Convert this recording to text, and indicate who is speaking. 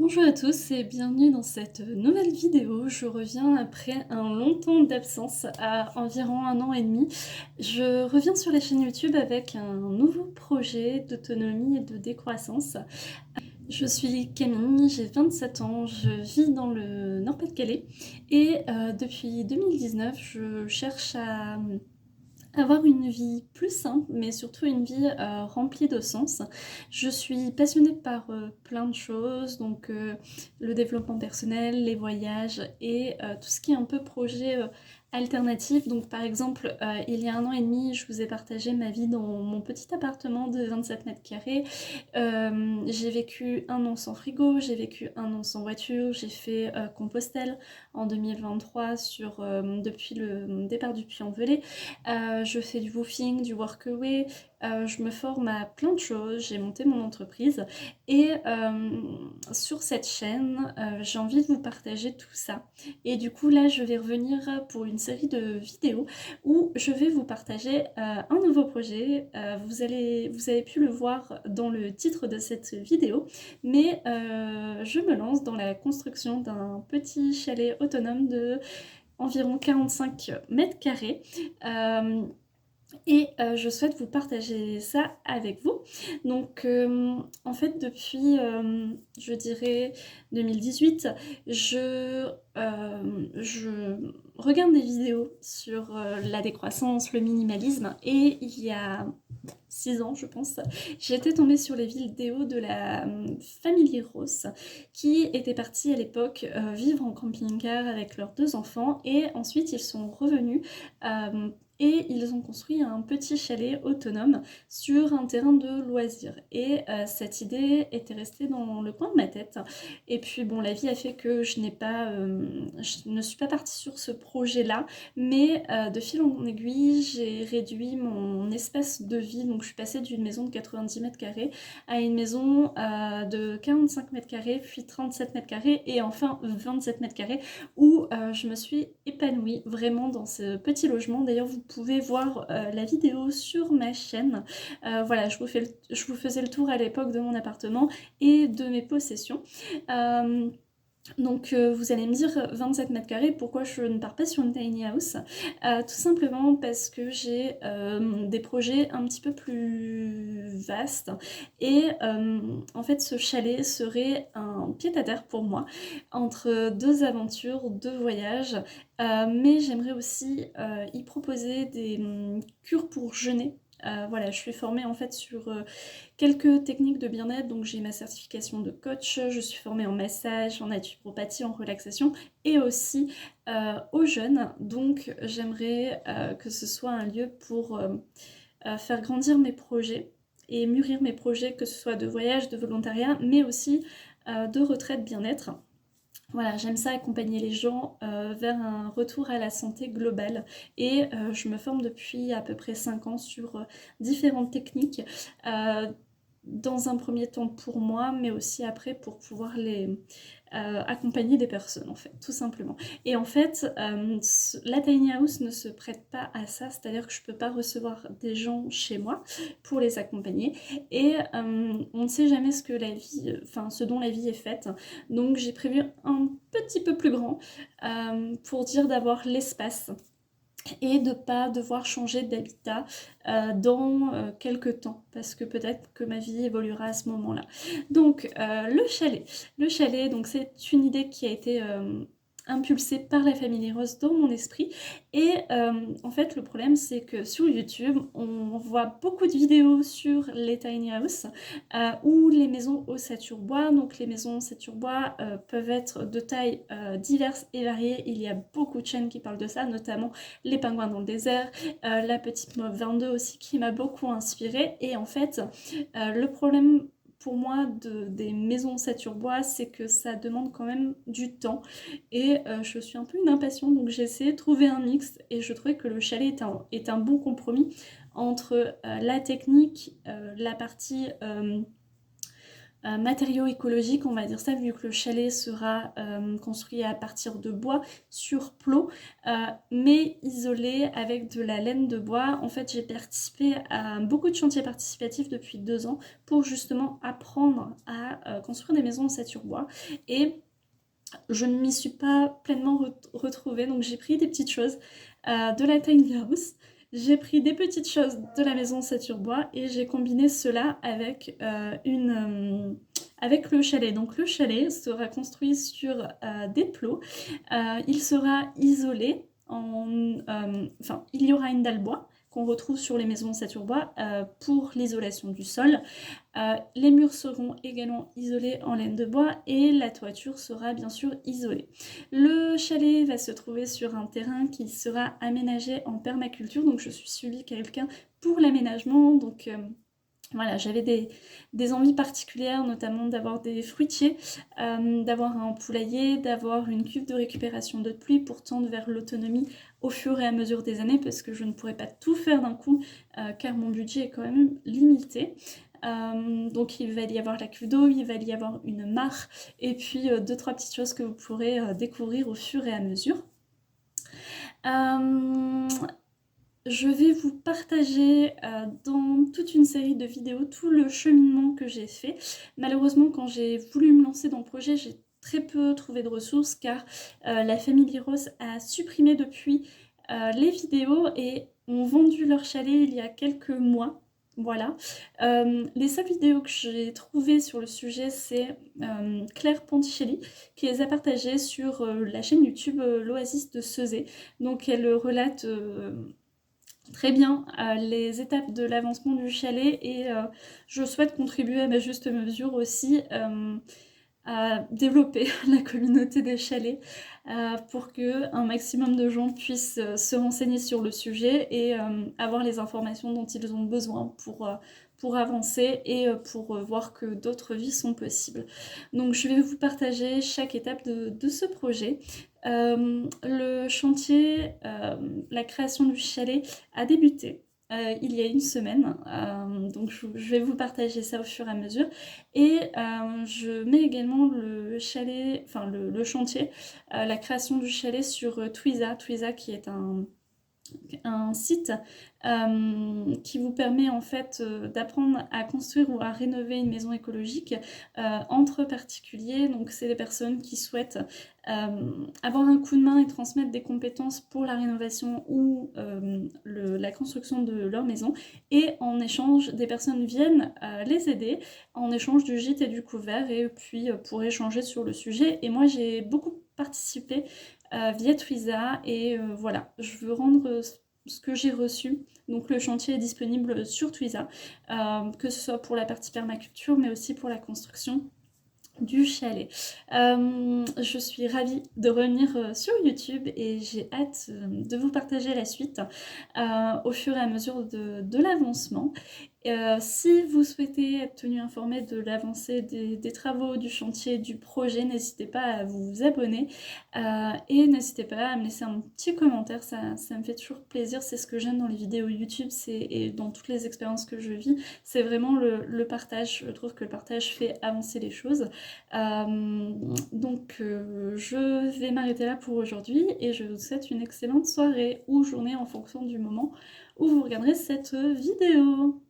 Speaker 1: Bonjour à tous et bienvenue dans cette nouvelle vidéo. Je reviens après un long temps d'absence, à environ 1 an et demi. Je reviens sur la chaîne YouTube avec un nouveau projet d'autonomie et de décroissance. Je suis Camille, j'ai 27 ans, je vis dans le Nord-Pas-de-Calais et depuis 2019, je cherche à avoir une vie plus simple, mais surtout une vie remplie de sens. Je suis passionnée par plein de choses, donc le développement personnel, les voyages et tout ce qui est un peu projet alternatif. Donc par exemple, il y a 1 an et demi, je vous ai partagé ma vie dans mon petit appartement de 27 mètres carrés. J'ai vécu 1 an sans frigo, j'ai vécu 1 an sans voiture, j'ai fait Compostelle en 2023 depuis le départ du Puy-en-Velay. Je fais du woofing, du workaway, je me forme à plein de choses, j'ai monté mon entreprise et sur cette chaîne, j'ai envie de vous partager tout ça. Et du coup là, je vais revenir pour une série de vidéos où je vais vous partager un nouveau projet. Vous avez pu le voir dans le titre de cette vidéo, mais je me lance dans la construction d'un petit chalet autonome de environ 45 mètres carrés. Je souhaite vous partager ça avec vous. Donc en fait depuis je dirais 2018, je regarde des vidéos sur la décroissance, le minimalisme, et il y a 6 ans je pense, j'étais tombée sur les vidéos de la famille Ross qui était partie à l'époque vivre en camping-car avec leurs 2 enfants, et ensuite ils sont revenus et ils ont construit un petit chalet autonome sur un terrain de loisirs. Et cette idée était restée dans le coin de ma tête. Et puis bon, la vie a fait que je ne suis pas partie sur ce projet-là, mais de fil en aiguille, j'ai réduit mon espace de vie. Donc je suis passée d'une maison de 90 mètres carrés à une maison de 45 mètres carrés, puis 37 mètres carrés, et enfin 27 mètres carrés, où je me suis épanouie vraiment dans ce petit logement. D'ailleurs, vous pouvez voir la vidéo sur ma chaîne. Voilà, je vous faisais le tour à l'époque de mon appartement et de mes possessions. Donc vous allez me dire 27 mètres carrés, pourquoi je ne pars pas sur une tiny house? Tout simplement parce que j'ai des projets un petit peu plus vastes, et en fait ce chalet serait un pied-à-terre pour moi entre deux aventures, deux voyages, mais j'aimerais aussi y proposer des cures pour jeûner. Voilà, je suis formée en fait sur quelques techniques de bien-être, donc j'ai ma certification de coach, je suis formée en massage, en naturopathie, en relaxation, et aussi aux jeunes. Donc j'aimerais que ce soit un lieu pour faire grandir mes projets et mûrir mes projets, que ce soit de voyage, de volontariat, mais aussi de retraite bien-être. Voilà, j'aime ça, accompagner les gens vers un retour à la santé globale, et je me forme depuis à peu près 5 ans sur différentes techniques, euh, dans un premier temps pour moi, mais aussi après pour pouvoir les accompagner des personnes, en fait, tout simplement. Et en fait, la tiny house ne se prête pas à ça, c'est-à-dire que je peux pas recevoir des gens chez moi pour les accompagner, et on ne sait jamais ce dont la vie est faite. Donc j'ai prévu un petit peu plus grand, pour dire d'avoir l'espace et de pas devoir changer d'habitat dans quelques temps, parce que peut-être que ma vie évoluera à ce moment-là. Donc le chalet, donc c'est une idée qui a été impulsée par la famille Rose dans mon esprit. Et en fait le problème, c'est que sur YouTube on voit beaucoup de vidéos sur les tiny house ou les maisons ossature bois. Donc les maisons ossature bois peuvent être de tailles diverses et variées. Il y a beaucoup de chaînes qui parlent de ça, notamment Les Pingouins dans le désert, La Petite Mauve 22 aussi, qui m'a beaucoup inspirée. Et en fait, le problème pour moi des maisons ossature bois, c'est que ça demande quand même du temps, et je suis un peu une impatiente, donc j'ai essayé de trouver un mix, et je trouvais que le chalet est un bon compromis entre la technique, la partie matériaux écologiques, on va dire ça, vu que le chalet sera construit à partir de bois sur plot, mais isolé avec de la laine de bois. En fait, j'ai participé à beaucoup de chantiers participatifs depuis 2 ans pour justement apprendre à construire des maisons en sature bois. Et je ne m'y suis pas pleinement retrouvée, donc j'ai pris des petites choses de la tiny house, j'ai pris des petites choses de la maison Sature Bois et j'ai combiné cela avec, avec le chalet. Donc le chalet sera construit sur des plots, il sera isolé, enfin il y aura une dalle bois qu'on retrouve sur les maisons Sature Bois pour l'isolation du sol. Les murs seront également isolés en laine de bois et la toiture sera bien sûr isolée. Le chalet va se trouver sur un terrain qui sera aménagé en permaculture, donc je suis suivie quelqu'un pour l'aménagement, donc voilà, j'avais des envies particulières, notamment d'avoir des fruitiers, d'avoir un poulailler, d'avoir une cuve de récupération d'eau de pluie pour tendre vers l'autonomie au fur et à mesure des années, parce que je ne pourrais pas tout faire d'un coup, car mon budget est quand même limité. Donc il va y avoir la cuve d'eau, il va y avoir une mare, et puis 2-3 petites choses que vous pourrez découvrir au fur et à mesure. Je vais vous partager dans toute une série de vidéos tout le cheminement que j'ai fait. Malheureusement, quand j'ai voulu me lancer dans le projet, j'ai très peu trouvé de ressources car la famille Liros a supprimé depuis les vidéos et ont vendu leur chalet il y a quelques mois. Voilà. Les seules vidéos que j'ai trouvées sur le sujet, c'est Claire Ponticelli qui les a partagées sur la chaîne YouTube l'Oasis de Ceuzé. Donc elle relate très bien les étapes de l'avancement du chalet et je souhaite contribuer à ma juste mesure aussi à développer la communauté des chalets pour que un maximum de gens puissent se renseigner sur le sujet et avoir les informations dont ils ont besoin pour avancer et pour voir que d'autres vies sont possibles. Donc je vais vous partager chaque étape de ce projet. Le chantier, la création du chalet a débuté il y a une semaine, donc je vais vous partager ça au fur et à mesure. Et je mets également le chalet, enfin le chantier, la création du chalet sur Twiza, qui est un site qui vous permet en fait d'apprendre à construire ou à rénover une maison écologique entre particuliers. Donc c'est des personnes qui souhaitent avoir un coup de main et transmettre des compétences pour la rénovation ou la construction de leur maison, et en échange des personnes viennent les aider en échange du gîte et du couvert et puis pour échanger sur le sujet. Et moi j'ai beaucoup participé via Twiza et voilà, je veux rendre ce que j'ai reçu. Donc le chantier est disponible sur Twiza, que ce soit pour la partie permaculture mais aussi pour la construction du chalet. Je suis ravie de revenir sur YouTube et j'ai hâte de vous partager la suite au fur et à mesure de l'avancement. Si vous souhaitez être tenu informé de l'avancée des travaux, du chantier, du projet, n'hésitez pas à vous abonner et n'hésitez pas à me laisser un petit commentaire, ça me fait toujours plaisir. C'est ce que j'aime dans les vidéos YouTube et dans toutes les expériences que je vis, c'est vraiment le partage. Je trouve que le partage fait avancer les choses. Donc je vais m'arrêter là pour aujourd'hui et je vous souhaite une excellente soirée ou journée en fonction du moment où vous regarderez cette vidéo.